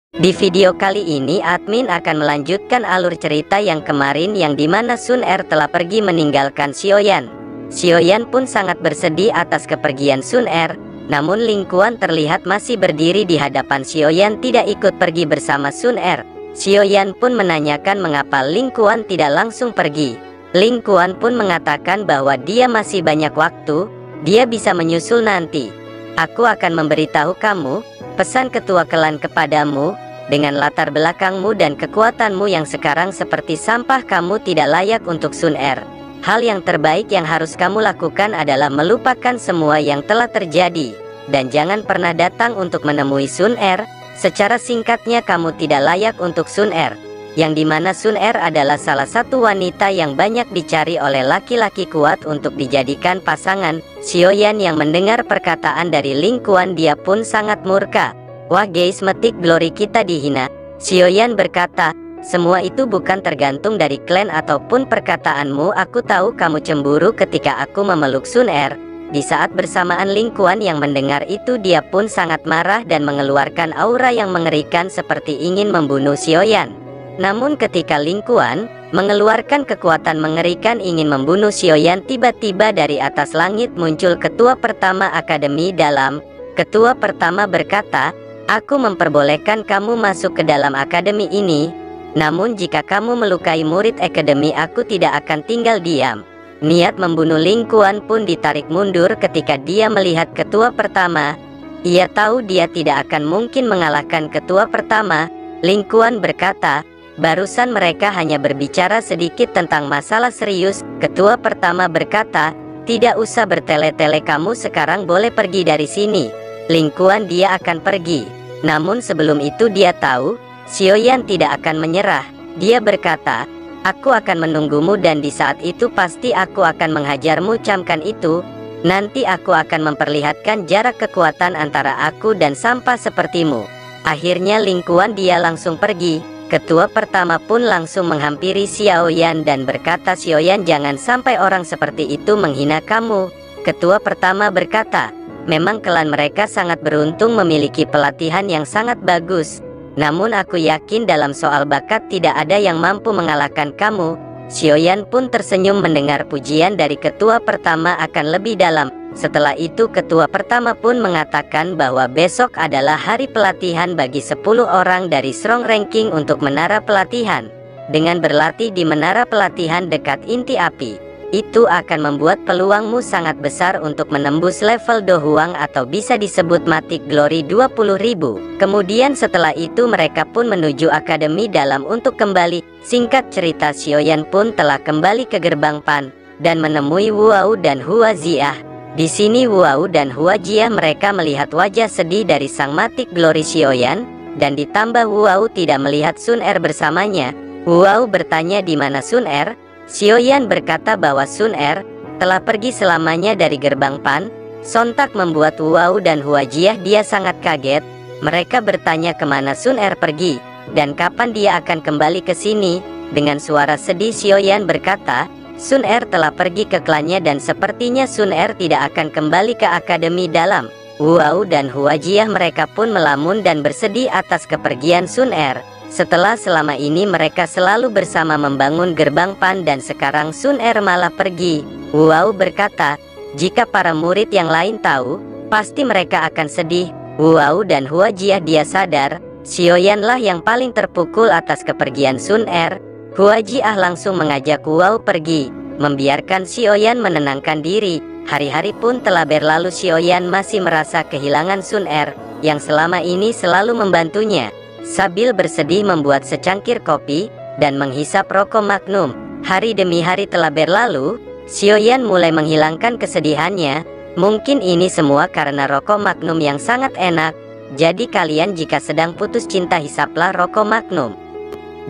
Di video kali ini admin akan melanjutkan alur cerita yang kemarin yang dimana Sun Er telah pergi meninggalkan Xiaoyan. Xiaoyan pun sangat bersedih atas kepergian Sun Er, namun Ling Kuan terlihat masih berdiri di hadapan Xiaoyan tidak ikut pergi bersama Sun Er. Xiaoyan pun menanyakan mengapa Ling Kuan tidak langsung pergi. Ling Kuan pun mengatakan bahwa dia masih banyak waktu, dia bisa menyusul nanti. Aku akan memberitahu kamu, pesan ketua klan kepadamu, dengan latar belakangmu dan kekuatanmu yang sekarang seperti sampah kamu tidak layak untuk Sun Er. Hal yang terbaik yang harus kamu lakukan adalah melupakan semua yang telah terjadi, dan jangan pernah datang untuk menemui Sun Er. Secara singkatnya kamu tidak layak untuk Sun Er, yang dimana Sun Er adalah salah satu wanita yang banyak dicari oleh laki-laki kuat untuk dijadikan pasangan. Xiaoyan yang mendengar perkataan dari Ling Kuan dia pun sangat murka. Wah guys, metik glory kita dihina. Xiaoyan berkata, semua itu bukan tergantung dari klan ataupun perkataanmu. Aku tahu kamu cemburu ketika aku memeluk Sun Er. Di saat bersamaan Ling Kuan yang mendengar itu dia pun sangat marah dan mengeluarkan aura yang mengerikan seperti ingin membunuh Xiaoyan. Namun ketika Ling Kuan mengeluarkan kekuatan mengerikan ingin membunuh Xiaoyan, tiba-tiba dari atas langit muncul ketua pertama Akademi Dalam. Ketua pertama berkata, aku memperbolehkan kamu masuk ke dalam akademi ini. Namun jika kamu melukai murid akademi, aku tidak akan tinggal diam. Niat membunuh Ling Kuan pun ditarik mundur ketika dia melihat ketua pertama. Ia tahu dia tidak akan mungkin mengalahkan ketua pertama. Ling Kuan berkata, barusan mereka hanya berbicara sedikit tentang masalah serius. Ketua pertama berkata, tidak usah bertele-tele, kamu sekarang boleh pergi dari sini. Ling Kuan dia akan pergi. Namun sebelum itu dia tahu Xiaoyan tidak akan menyerah. Dia berkata, aku akan menunggumu dan di saat itu pasti aku akan menghajarmu. Camkan itu, nanti aku akan memperlihatkan jarak kekuatan antara aku dan sampah sepertimu. Akhirnya Ling Kuan dia langsung pergi. Ketua pertama pun langsung menghampiri Xiaoyan dan berkata, Xiaoyan, jangan sampai orang seperti itu menghina kamu. Ketua pertama berkata, memang klan mereka sangat beruntung memiliki pelatihan yang sangat bagus. Namun aku yakin dalam soal bakat tidak ada yang mampu mengalahkan kamu. Xiaoyan pun tersenyum mendengar pujian dari ketua pertama akan lebih dalam. Setelah itu ketua pertama pun mengatakan bahwa besok adalah hari pelatihan bagi 10 orang dari strong ranking untuk menara pelatihan. Dengan berlatih di menara pelatihan dekat inti api, itu akan membuat peluangmu sangat besar untuk menembus level Dohuang atau bisa disebut Matik Glory 20.000. Kemudian setelah itu mereka pun menuju akademi dalam untuk kembali. Singkat cerita, Xiaoyan pun telah kembali ke gerbang Pan dan menemui Wuao dan Hua Jiah. Di sini Wuao dan Hua Jiah mereka melihat wajah sedih dari sang Matik Glory Xiaoyan, dan ditambah Wuao tidak melihat Sun Er bersamanya. Wuao bertanya di mana Sun Er. Xiaoyan berkata bahwa Sun Er telah pergi selamanya dari gerbang Pan. Sontak membuat Wuao dan Hua Jiah dia sangat kaget. Mereka bertanya kemana Sun Er pergi dan kapan dia akan kembali ke sini. Dengan suara sedih Xiaoyan berkata, Sun Er telah pergi ke klannya dan sepertinya Sun Er tidak akan kembali ke akademi dalam. Wuao dan Hua Jiah mereka pun melamun dan bersedih atas kepergian Sun Er. Setelah selama ini mereka selalu bersama membangun gerbang Pan dan sekarang Sun Er malah pergi. Wuao berkata, jika para murid yang lain tahu, pasti mereka akan sedih. Wuao dan Hua Jiah dia sadar, Xiaoyan lah yang paling terpukul atas kepergian Sun Er. Hua Jiah langsung mengajak Wuao pergi, membiarkan Xiaoyan menenangkan diri. Hari-hari pun telah berlalu, Xiaoyan masih merasa kehilangan Sun Er, yang selama ini selalu membantunya. Sambil bersedih membuat secangkir kopi, dan menghisap rokok Magnum. Hari demi hari telah berlalu, Xiaoyan mulai menghilangkan kesedihannya. Mungkin ini semua karena rokok Magnum yang sangat enak. Jadi kalian jika sedang putus cinta hisaplah rokok Magnum.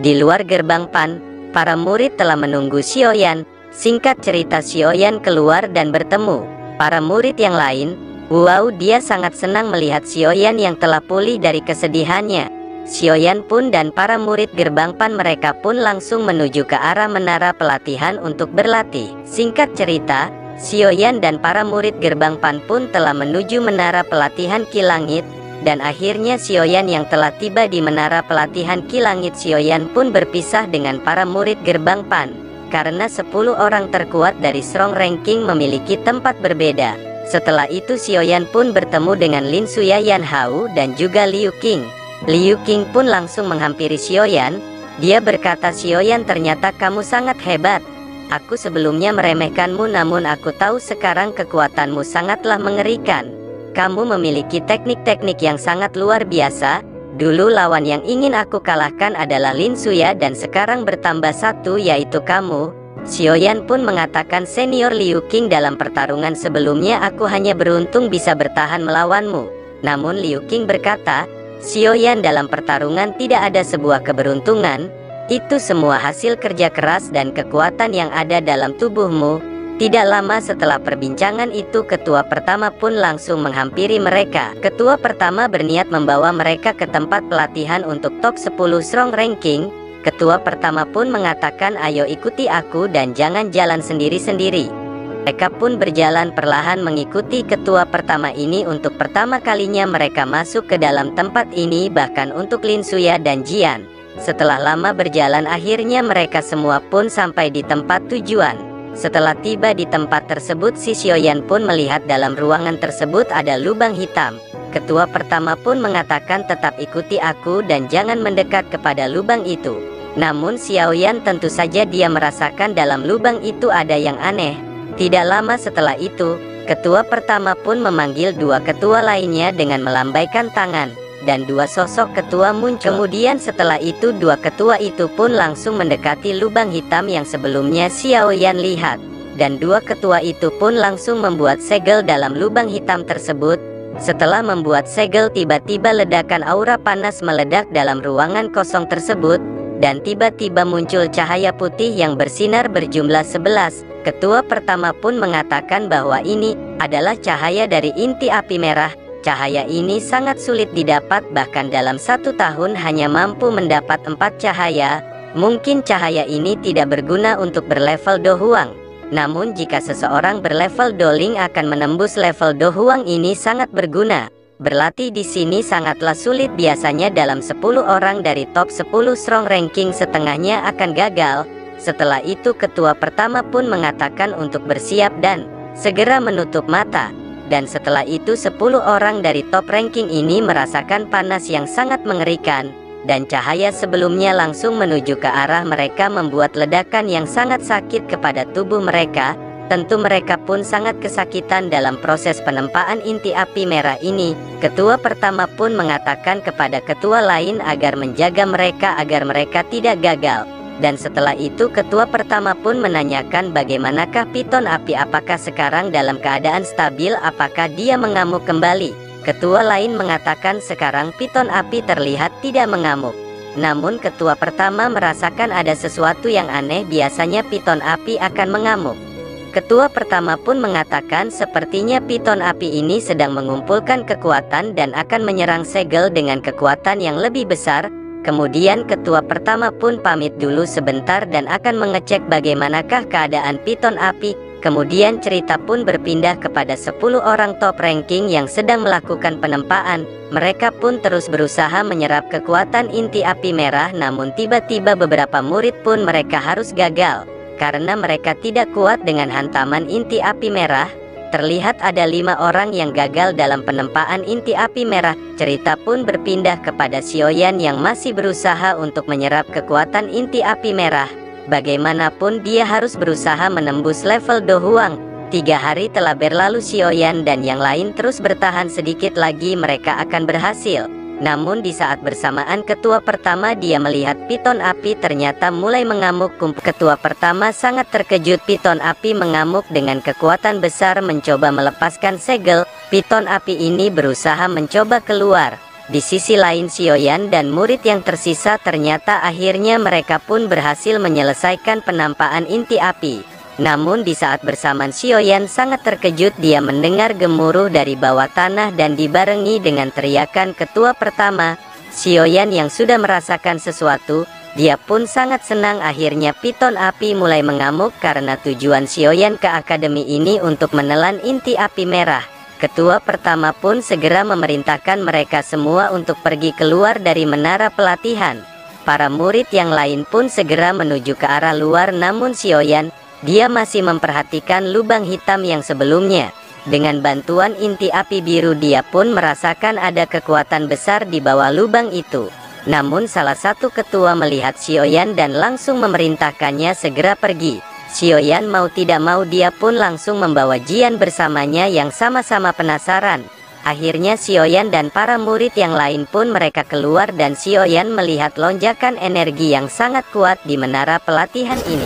Di luar gerbang Pan, para murid telah menunggu Xiaoyan. Singkat cerita, Xiaoyan keluar dan bertemu para murid yang lain. Wow, dia sangat senang melihat Xiaoyan yang telah pulih dari kesedihannya. Xiaoyan pun dan para murid gerbang Pan mereka pun langsung menuju ke arah menara pelatihan untuk berlatih. Singkat cerita, Xiaoyan dan para murid gerbang Pan pun telah menuju menara pelatihan Ki Langit. Dan akhirnya Xiaoyan yang telah tiba di menara pelatihan Ki Langit Xiaoyan pun berpisah dengan para murid gerbang Pan. Karena 10 orang terkuat dari Strong Ranking memiliki tempat berbeda. Setelah itu Xiaoyan pun bertemu dengan Lin Suya, Yan Hao dan juga Liu Qing. Liu Qing pun langsung menghampiri Xiaoyan. Dia berkata, "Xiaoyan, ternyata kamu sangat hebat. Aku sebelumnya meremehkanmu, namun aku tahu sekarang kekuatanmu sangatlah mengerikan. Kamu memiliki teknik-teknik yang sangat luar biasa. Dulu lawan yang ingin aku kalahkan adalah Lin Suya dan sekarang bertambah satu yaitu kamu." Xiaoyan pun mengatakan, "Senior Liu Qing, dalam pertarungan sebelumnya aku hanya beruntung bisa bertahan melawanmu." Namun Liu Qing berkata, "Xiaoyan, dalam pertarungan tidak ada sebuah keberuntungan. Itu semua hasil kerja keras dan kekuatan yang ada dalam tubuhmu." Tidak lama setelah perbincangan itu, ketua pertama pun langsung menghampiri mereka. Ketua pertama berniat membawa mereka ke tempat pelatihan untuk top 10 Strong Ranking. Ketua pertama pun mengatakan, "Ayo ikuti aku dan jangan jalan sendiri-sendiri." Mereka pun berjalan perlahan mengikuti ketua pertama ini. Untuk pertama kalinya mereka masuk ke dalam tempat ini, bahkan untuk Lin Suya dan Jian. Setelah lama berjalan, akhirnya mereka semua pun sampai di tempat tujuan. Setelah tiba di tempat tersebut, si Xiaoyan pun melihat dalam ruangan tersebut ada lubang hitam. Ketua pertama pun mengatakan, "Tetap ikuti aku dan jangan mendekat kepada lubang itu." Namun Xiaoyan tentu saja dia merasakan dalam lubang itu ada yang aneh. Tidak lama setelah itu, ketua pertama pun memanggil 2 ketua lainnya dengan melambaikan tangan. Dan 2 sosok ketua muncul. Kemudian setelah itu 2 ketua itu pun langsung mendekati lubang hitam yang sebelumnya Xiaoyan lihat. Dan 2 ketua itu pun langsung membuat segel dalam lubang hitam tersebut. Setelah membuat segel, tiba-tiba ledakan aura panas meledak dalam ruangan kosong tersebut. Dan tiba-tiba muncul cahaya putih yang bersinar berjumlah 11. Ketua pertama pun mengatakan bahwa ini adalah cahaya dari inti api merah. Cahaya ini sangat sulit didapat, bahkan dalam 1 tahun hanya mampu mendapat 4 cahaya. Mungkin cahaya ini tidak berguna untuk berlevel Do Huang. Namun jika seseorang berlevel Do Ling akan menembus level Do Huang, ini sangat berguna. Berlatih di sini sangatlah sulit, biasanya dalam 10 orang dari top 10 Strong Ranking setengahnya akan gagal. Setelah itu ketua pertama pun mengatakan untuk bersiap dan segera menutup mata. Dan setelah itu 10 orang dari top ranking ini merasakan panas yang sangat mengerikan. Dan cahaya sebelumnya langsung menuju ke arah mereka, membuat ledakan yang sangat sakit kepada tubuh mereka. Tentu mereka pun sangat kesakitan dalam proses penempaan inti api merah ini. Ketua pertama pun mengatakan kepada ketua lain agar menjaga mereka agar mereka tidak gagal. Dan setelah itu ketua pertama pun menanyakan bagaimanakah piton api, apakah sekarang dalam keadaan stabil, apakah dia mengamuk kembali. Ketua lain mengatakan sekarang piton api terlihat tidak mengamuk. Namun ketua pertama merasakan ada sesuatu yang aneh, biasanya piton api akan mengamuk. Ketua pertama pun mengatakan sepertinya piton api ini sedang mengumpulkan kekuatan dan akan menyerang segel dengan kekuatan yang lebih besar. Kemudian ketua pertama pun pamit dulu sebentar dan akan mengecek bagaimanakah keadaan piton api. Kemudian cerita pun berpindah kepada 10 orang top ranking yang sedang melakukan penempaan. Mereka pun terus berusaha menyerap kekuatan inti api merah, namun tiba-tiba beberapa murid pun mereka harus gagal. Karena mereka tidak kuat dengan hantaman inti api merah. Terlihat ada 5 orang yang gagal dalam penempaan inti api merah. Cerita pun berpindah kepada Xiaoyan yang masih berusaha untuk menyerap kekuatan inti api merah. Bagaimanapun dia harus berusaha menembus level Do Huang. 3 hari telah berlalu, Xiaoyan dan yang lain terus bertahan, sedikit lagi mereka akan berhasil. Namun di saat bersamaan ketua pertama dia melihat piton api ternyata mulai mengamuk. Ketua pertama sangat terkejut, piton api mengamuk dengan kekuatan besar mencoba melepaskan segel. Piton api ini berusaha mencoba keluar. Di sisi lain Xiaoyan dan murid yang tersisa ternyata akhirnya mereka pun berhasil menyelesaikan penampaan inti api. Namun di saat bersamaan Xiaoyan sangat terkejut, dia mendengar gemuruh dari bawah tanah dan dibarengi dengan teriakan ketua pertama. Xiaoyan yang sudah merasakan sesuatu, dia pun sangat senang. Akhirnya piton api mulai mengamuk karena tujuan Xiaoyan ke akademi ini untuk menelan inti api merah. Ketua pertama pun segera memerintahkan mereka semua untuk pergi keluar dari menara pelatihan. Para murid yang lain pun segera menuju ke arah luar, namun Xiaoyan, dia masih memperhatikan lubang hitam yang sebelumnya. Dengan bantuan inti api biru dia pun merasakan ada kekuatan besar di bawah lubang itu. Namun salah satu ketua melihat Xiaoyan dan langsung memerintahkannya segera pergi. Xiaoyan mau tidak mau dia pun langsung membawa Jian bersamanya yang sama-sama penasaran. Akhirnya Xiaoyan dan para murid yang lain pun mereka keluar dan Xiaoyan melihat lonjakan energi yang sangat kuat di menara pelatihan ini.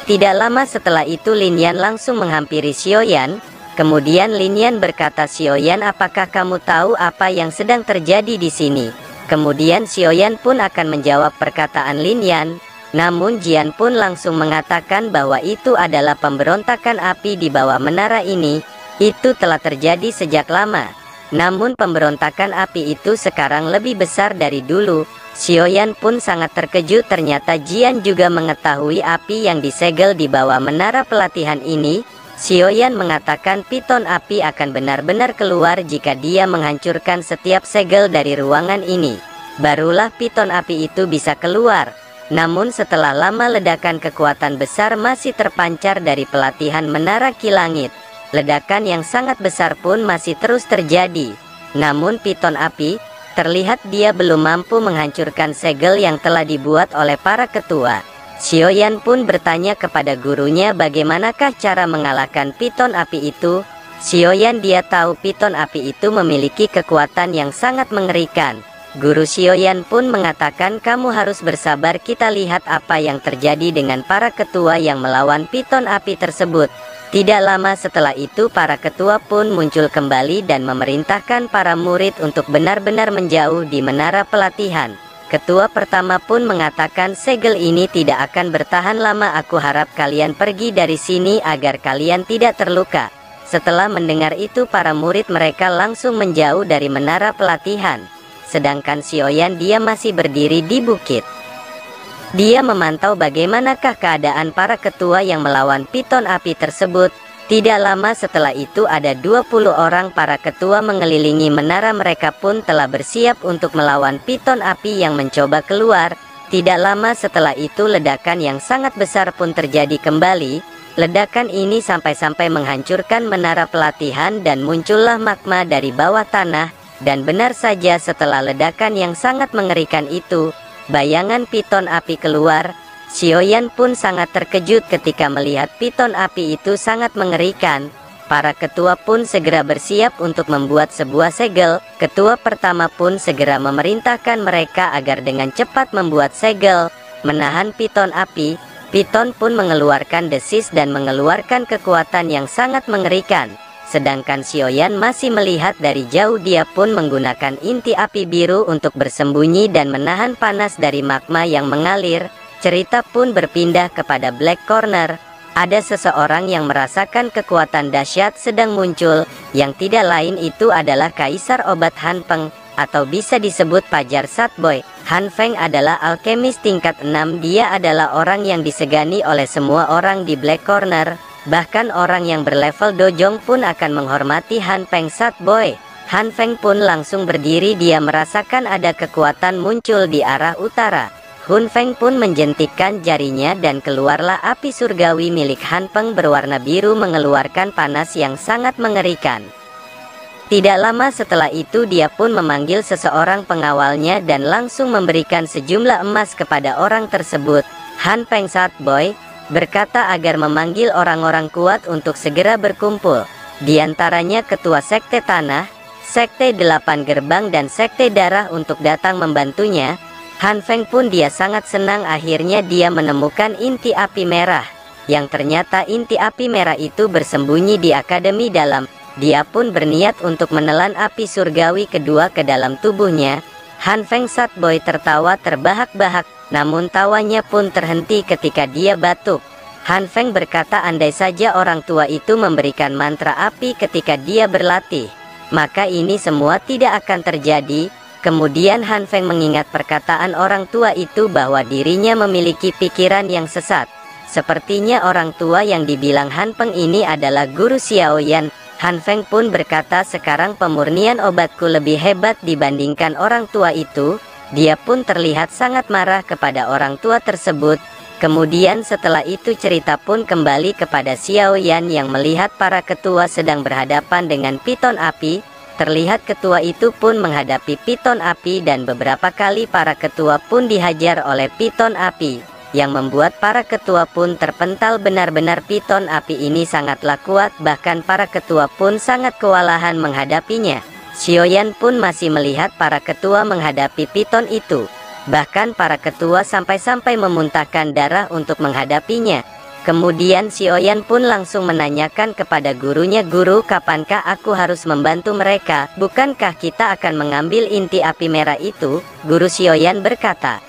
Tidak lama setelah itu Lin Yan langsung menghampiri Xiaoyan. Kemudian Lin Yan berkata, "Xiaoyan, apakah kamu tahu apa yang sedang terjadi di sini?" Kemudian Xiaoyan pun akan menjawab perkataan Lin Yan. Namun Jian pun langsung mengatakan bahwa itu adalah pemberontakan api di bawah menara ini. Itu telah terjadi sejak lama. Namun pemberontakan api itu sekarang lebih besar dari dulu. Xiaoyan pun sangat terkejut, ternyata Jian juga mengetahui api yang disegel di bawah menara pelatihan ini. Xiaoyan mengatakan piton api akan benar-benar keluar jika dia menghancurkan setiap segel dari ruangan ini. Barulah piton api itu bisa keluar. Namun setelah lama ledakan kekuatan besar masih terpancar dari pelatihan menara kilangit. Ledakan yang sangat besar pun masih terus terjadi. Namun piton api terlihat dia belum mampu menghancurkan segel yang telah dibuat oleh para ketua. Xiaoyan pun bertanya kepada gurunya bagaimanakah cara mengalahkan piton api itu. Xiaoyan dia tahu piton api itu memiliki kekuatan yang sangat mengerikan. Guru Xiaoyan pun mengatakan kamu harus bersabar, kita lihat apa yang terjadi dengan para ketua yang melawan piton api tersebut. Tidak lama setelah itu para ketua pun muncul kembali dan memerintahkan para murid untuk benar-benar menjauh di menara pelatihan. Ketua pertama pun mengatakan segel ini tidak akan bertahan lama, aku harap kalian pergi dari sini agar kalian tidak terluka. Setelah mendengar itu para murid mereka langsung menjauh dari menara pelatihan. Sedangkan Xiaoyan dia masih berdiri di bukit. Dia memantau bagaimanakah keadaan para ketua yang melawan piton api tersebut. Tidak lama setelah itu ada 20 orang para ketua mengelilingi menara, mereka pun telah bersiap untuk melawan piton api yang mencoba keluar. Tidak lama setelah itu ledakan yang sangat besar pun terjadi kembali. Ledakan ini sampai-sampai menghancurkan menara pelatihan dan muncullah magma dari bawah tanah. Dan benar saja setelah ledakan yang sangat mengerikan itu, bayangan piton api keluar. Xiaoyan pun sangat terkejut ketika melihat piton api itu sangat mengerikan. Para ketua pun segera bersiap untuk membuat sebuah segel. Ketua pertama pun segera memerintahkan mereka agar dengan cepat membuat segel, menahan piton api. Piton pun mengeluarkan desis dan mengeluarkan kekuatan yang sangat mengerikan. Sedangkan Xiaoyan masih melihat dari jauh, dia pun menggunakan inti api biru untuk bersembunyi dan menahan panas dari magma yang mengalir. Cerita pun berpindah kepada Black Corner. Ada seseorang yang merasakan kekuatan dahsyat sedang muncul, yang tidak lain itu adalah Kaisar Obat Han Feng, atau bisa disebut Pajar Satboy. Han Feng adalah alkemis tingkat 6, dia adalah orang yang disegani oleh semua orang di Black Corner. Bahkan orang yang berlevel Dojong pun akan menghormati Han Feng Satboy. Han Feng pun langsung berdiri, dia merasakan ada kekuatan muncul di arah utara. Hun Feng pun menjentikkan jarinya dan keluarlah api surgawi milik Han Feng berwarna biru mengeluarkan panas yang sangat mengerikan. Tidak lama setelah itu dia pun memanggil seseorang pengawalnya dan langsung memberikan sejumlah emas kepada orang tersebut. Han Feng Satboy berkata agar memanggil orang-orang kuat untuk segera berkumpul. Di antaranya ketua sekte tanah, sekte 8 gerbang dan sekte darah untuk datang membantunya. Han Feng pun dia sangat senang, akhirnya dia menemukan inti api merah. Yang ternyata inti api merah itu bersembunyi di akademi dalam. Dia pun berniat untuk menelan api surgawi kedua ke dalam tubuhnya. Han Feng Satboy tertawa terbahak-bahak, namun tawanya pun terhenti ketika dia batuk. Han Feng berkata andai saja orang tua itu memberikan mantra api ketika dia berlatih, maka ini semua tidak akan terjadi. Kemudian Han Feng mengingat perkataan orang tua itu bahwa dirinya memiliki pikiran yang sesat. Sepertinya orang tua yang dibilang Han Feng ini adalah guru Xiaoyan. Han Feng pun berkata, sekarang pemurnian obatku lebih hebat dibandingkan orang tua itu. Dia pun terlihat sangat marah kepada orang tua tersebut. Kemudian setelah itu cerita pun kembali kepada Xiaoyan yang melihat para ketua sedang berhadapan dengan piton api. Terlihat ketua itu pun menghadapi piton api dan beberapa kali para ketua pun dihajar oleh piton api, yang membuat para ketua pun terpental. Benar-benar piton api ini sangatlah kuat, bahkan para ketua pun sangat kewalahan menghadapinya. Xiaoyan pun masih melihat para ketua menghadapi piton itu. Bahkan para ketua sampai-sampai memuntahkan darah untuk menghadapinya. Kemudian Xiaoyan pun langsung menanyakan kepada gurunya, "Guru, kapankah aku harus membantu mereka? Bukankah kita akan mengambil inti api merah itu?" Guru Xiaoyan berkata,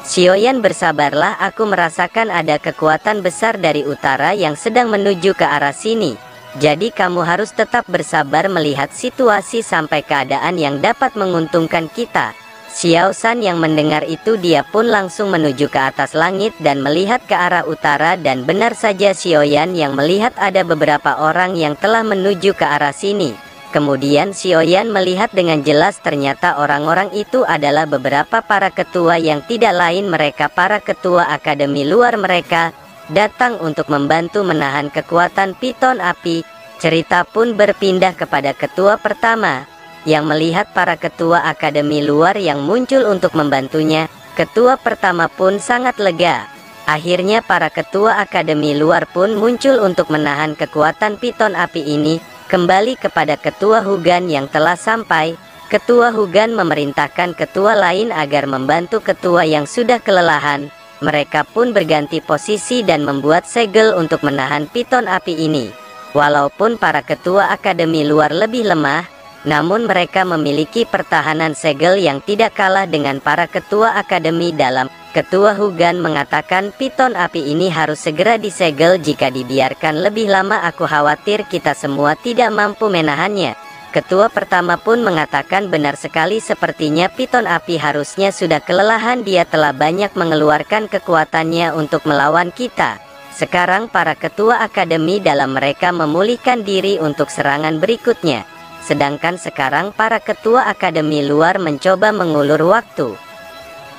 "Xiaoyan, bersabarlah, aku merasakan ada kekuatan besar dari utara yang sedang menuju ke arah sini. Jadi kamu harus tetap bersabar melihat situasi sampai keadaan yang dapat menguntungkan kita." Xiao San yang mendengar itu, dia pun langsung menuju ke atas langit dan melihat ke arah utara, dan benar saja Xiaoyan yang melihat ada beberapa orang yang telah menuju ke arah sini. Kemudian Xiaoyan melihat dengan jelas ternyata orang-orang itu adalah beberapa para ketua yang tidak lain mereka para ketua akademi luar. Mereka datang untuk membantu menahan kekuatan piton api. Cerita pun berpindah kepada ketua pertama yang melihat para ketua akademi luar yang muncul untuk membantunya. Ketua pertama pun sangat lega. Akhirnya para ketua akademi luar pun muncul untuk menahan kekuatan piton api ini. Kembali kepada ketua Hugan yang telah sampai, ketua Hugan memerintahkan ketua lain agar membantu ketua yang sudah kelelahan. Mereka pun berganti posisi dan membuat segel untuk menahan piton api ini. Walaupun para ketua akademi luar lebih lemah, namun mereka memiliki pertahanan segel yang tidak kalah dengan para ketua akademi dalam. Ketua Hugan mengatakan, "Piton api ini harus segera disegel, jika dibiarkan lebih lama aku khawatir kita semua tidak mampu menahannya." Ketua pertama pun mengatakan, "Benar sekali, sepertinya piton api harusnya sudah kelelahan, dia telah banyak mengeluarkan kekuatannya untuk melawan kita. Sekarang para ketua akademi dalam mereka memulihkan diri untuk serangan berikutnya. Sedangkan sekarang para ketua akademi luar mencoba mengulur waktu."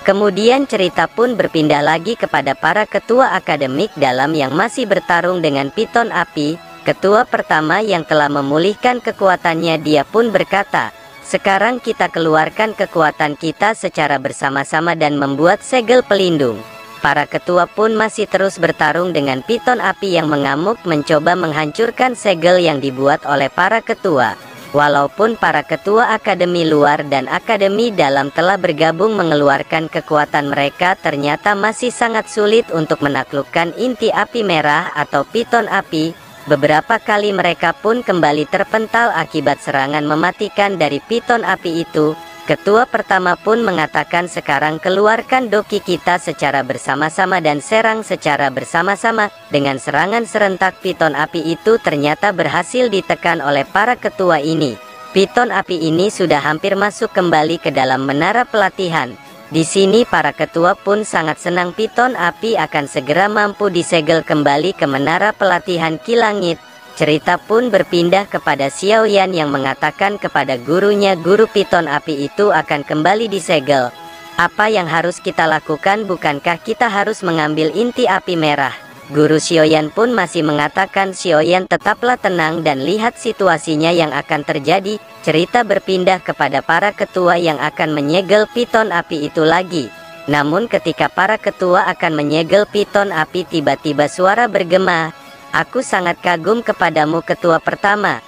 Kemudian cerita pun berpindah lagi kepada para ketua akademik dalam yang masih bertarung dengan piton api. Ketua pertama yang telah memulihkan kekuatannya, dia pun berkata, "Sekarang kita keluarkan kekuatan kita secara bersama-sama dan membuat segel pelindung." Para ketua pun masih terus bertarung dengan piton api yang mengamuk, mencoba menghancurkan segel yang dibuat oleh para ketua. Walaupun para ketua akademi luar dan akademi dalam telah bergabung mengeluarkan kekuatan mereka, ternyata masih sangat sulit untuk menaklukkan inti api merah atau piton api. Beberapa kali mereka pun kembali terpental akibat serangan mematikan dari piton api itu. Ketua pertama pun mengatakan, "Sekarang keluarkan doki kita secara bersama-sama dan serang secara bersama-sama." Dengan serangan serentak piton api itu ternyata berhasil ditekan oleh para ketua ini. Piton api ini sudah hampir masuk kembali ke dalam menara pelatihan. Di sini para ketua pun sangat senang piton api akan segera mampu disegel kembali ke menara pelatihan Ki Langit. Cerita pun berpindah kepada Xiaoyan yang mengatakan kepada gurunya, "Guru, piton api itu akan kembali disegel. Apa yang harus kita lakukan? Bukankah kita harus mengambil inti api merah?" Guru Xiaoyan pun masih mengatakan, "Xiaoyan, tetaplah tenang dan lihat situasinya yang akan terjadi." Cerita berpindah kepada para ketua yang akan menyegel piton api itu lagi. Namun ketika para ketua akan menyegel piton api, tiba-tiba suara bergema, "Aku sangat kagum kepadamu ketua pertama.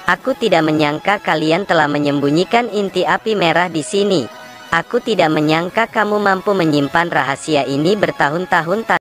Aku tidak menyangka kalian telah menyembunyikan inti api merah di sini. Aku tidak menyangka kamu mampu menyimpan rahasia ini bertahun-tahun."